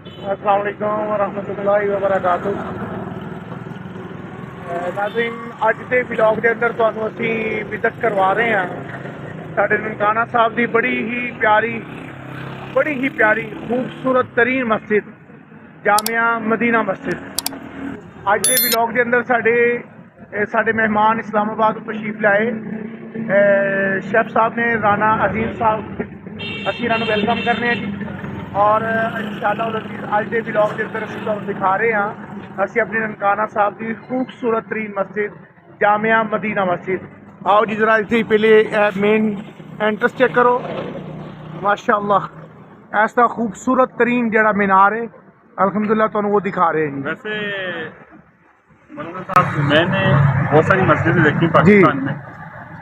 अस्सलाम वालेकुम वरहमतुल्लाहि वबरकातुहू। नाज़रीन, अज के ब्लॉग के अंदर तुहानू असी विजिट करवा रहे हैं साडे ननकाना साहब की बड़ी ही प्यारी खूबसूरत तरीन मस्जिद जामिया मदीना मस्जिद। अज के ब्लॉग के अंदर साडे मेहमान इस्लामाबाद तशरीफ लाए शेफ साहब ने, राना अजीम साहब, असी इन्होंने वेलकम करने जी। और इंशाअल्लाह अज के ब्लॉग के अंदर असीं तुहानू दिखा रहे हैं असी अपनी ननकाना साहब की खूबसूरत तरीन मस्जिद जामिया मदीना मस्जिद। आओ जी जरा इसे पहले मेन एंट्रेंस चेक करो। माशाअल्लाह ऐसा खूबसूरत तरीन जड़ा मीनार है, अल्हम्दुलिल्लाह तुहानू वो दिखा रहे हैं जी। वैसे मौलाना साहब, मैंने बहुत सारी मस्जिदें देखी पाकिस्तान में,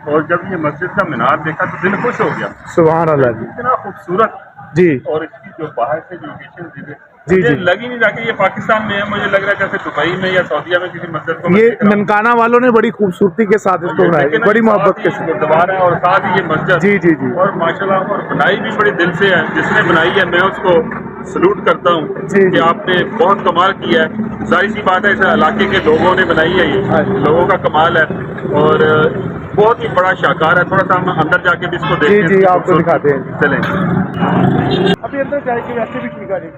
और जब ये मस्जिद का मीनार देखा तो दिल खुश हो गया। सुभान अल्लाह जी। इतना खूबसूरत जी और इसकी जो बाहर से जो लोकेशन दी है, जी मुझे जी। लग ही नहीं रहा कि ये पाकिस्तान में है। मुझे लग रहा है जैसे दुबई में या सऊदीया में किसी मस्जिद को ये मस्जिद ननकाना वालों ने बड़ी खूबसूरती के साथ इसको बनाया, बड़ी मोहब्बत के साथ। गुरुद्वारा है और साथ ही ये मस्जिद। जी जी जी और माशाल्लाह, और बनाई भी बड़ी दिल से है। जिसने बनाई है मैं उसको सलूट करता हूँ जी, कि जी। आपने बहुत कमाल किया है। जाहिर सी बात है, इस इलाके के लोगों ने बनाई है, हाँ ये जी। लोगों का कमाल है और बहुत ही बड़ा शाकार है। थोड़ा सा हम अंदर जाके भी इसको जी देखते हैं, जी इसकी आपको खूबसूरती। दिखाते हैं। चलें। अभी अंदर जाएगी वैसे भी ठीक है जी।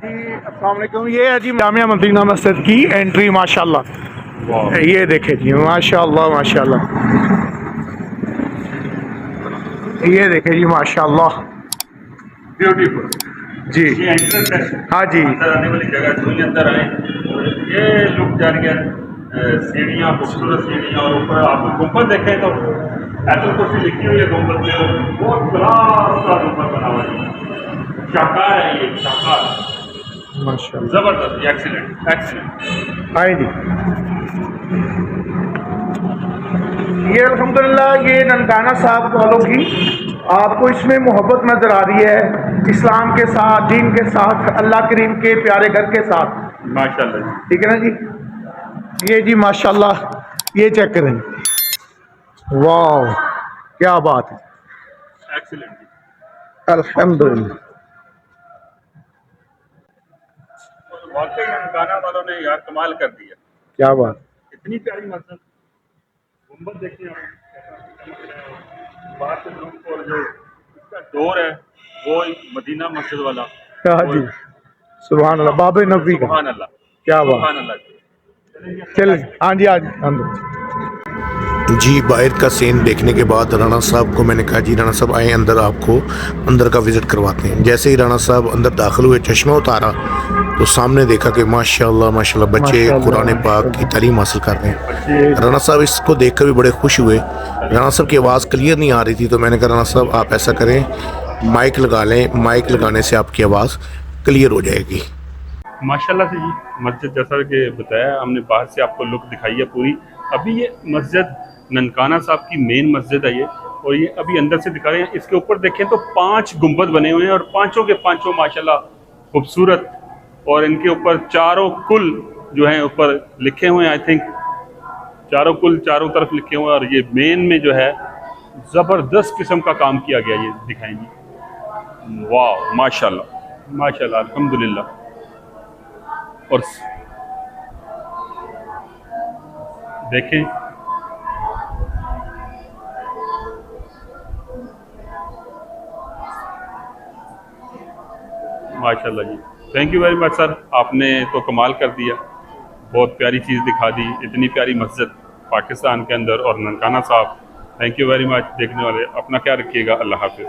अस्सलाम वालेकुम। ये है जी जामिया मदीना मस्जिद की एंट्री। माशाल्लाह ये देखे जी, माशाल्लाह माशाल्लाह, ये देखे जी माशाल्लाह। ब्यूटीफुल जी ये एंट्रेंस है। हाँ जी अंदर आने वाली जगह, जो ही अंदर आए ये लुक जा रही है। सीढ़ियाँ, खूबसूरत सीढ़ियाँ, और ऊपर आप गुंबद देखें तो ऐतल कुर्सी लिखी हुई है गुंबद में, और बहुत क्लास का गुंबद बना हुआ है। शाकार है ये, शाकार, माशाल्लाह। जबरदस्त, एक्सीलेंट एक्सीलेंट। आए जी, ये अल्हम्दुलिल्लाह ये ननकाना साहब वालों की आपको इसमें मोहब्बत नजर आ रही है, इस्लाम के साथ, दीन के साथ, अल्लाह करीम के प्यारे घर के साथ। माशाल्लाह जी। ठीक है ना जी। ये जी माशाल्लाह, ये चेक करें, वाह क्या बात है, एक्सीलेंट जी। अल्हम्दुलिल्लाह। और वाकई में गाना वालों ने यार कमाल कर दिया। क्या बात। इतनी प्यारी मस्जिद, गुंबद देखिए आप, बाहर से लुक, और जो इसका डोर है वो मदीना मस्जिद वाला। हाँ जी, सुभान अल्लाह, बाबे नबी का। सुभान अल्लाह, क्या बात। सुभान अल्लाह। चल हाँ जी, आज अंदर जी। बाहर का सीन देखने के बाद राणा साहब को मैंने कहा, जी राणा साहब आए अंदर, आपको अंदर का विज़िट करवाते हैं। जैसे ही राणा साहब अंदर दाखिल हुए, चश्मा उतारा तो सामने देखा कि माशाल्लाह माशाल्लाह बच्चे कुरान पाक की तालीम हासिल कर रहे हैं। राणा साहब इसको देखकर भी बड़े खुश हुए। राणा साहब की आवाज़ क्लियर नहीं आ रही थी, तो मैंने कहा राणा साहब आप ऐसा करें, माइक लगा लें, माइक लगाने से आपकी आवाज़ क्लियर हो जाएगी। माशाल्लाह से जी, मस्जिद जैसा कि बताया हमने, बाहर से आपको लुक दिखाई है पूरी। अभी ये मस्जिद ननकाना साहब की मेन मस्जिद है ये, और ये अभी अंदर से दिखा रहे हैं। इसके ऊपर देखें तो 5 गुंबद बने हुए हैं, और पांचों के पांचों माशाल्लाह खूबसूरत, और इनके ऊपर चारों कुल जो हैं ऊपर लिखे हुए हैं। आई थिंक चारों कुल चारों तरफ लिखे हुए हैं, और ये मेन में जो है ज़बरदस्त किस्म का काम किया गया। ये दिखाएंगे, वाह माशाल्लाह माशाल्लाह, अल्हम्दुलिल्लाह। और देखें माशाल्लाह जी, thank you very much sir, आपने तो कमाल कर दिया। बहुत प्यारी चीज़ दिखा दी, इतनी प्यारी मस्जिद पाकिस्तान के अंदर, और ननकाना साहब, थैंक यू वेरी मच। देखने वाले अपना ख्याल रखिएगा, अल्लाह हाफिज़।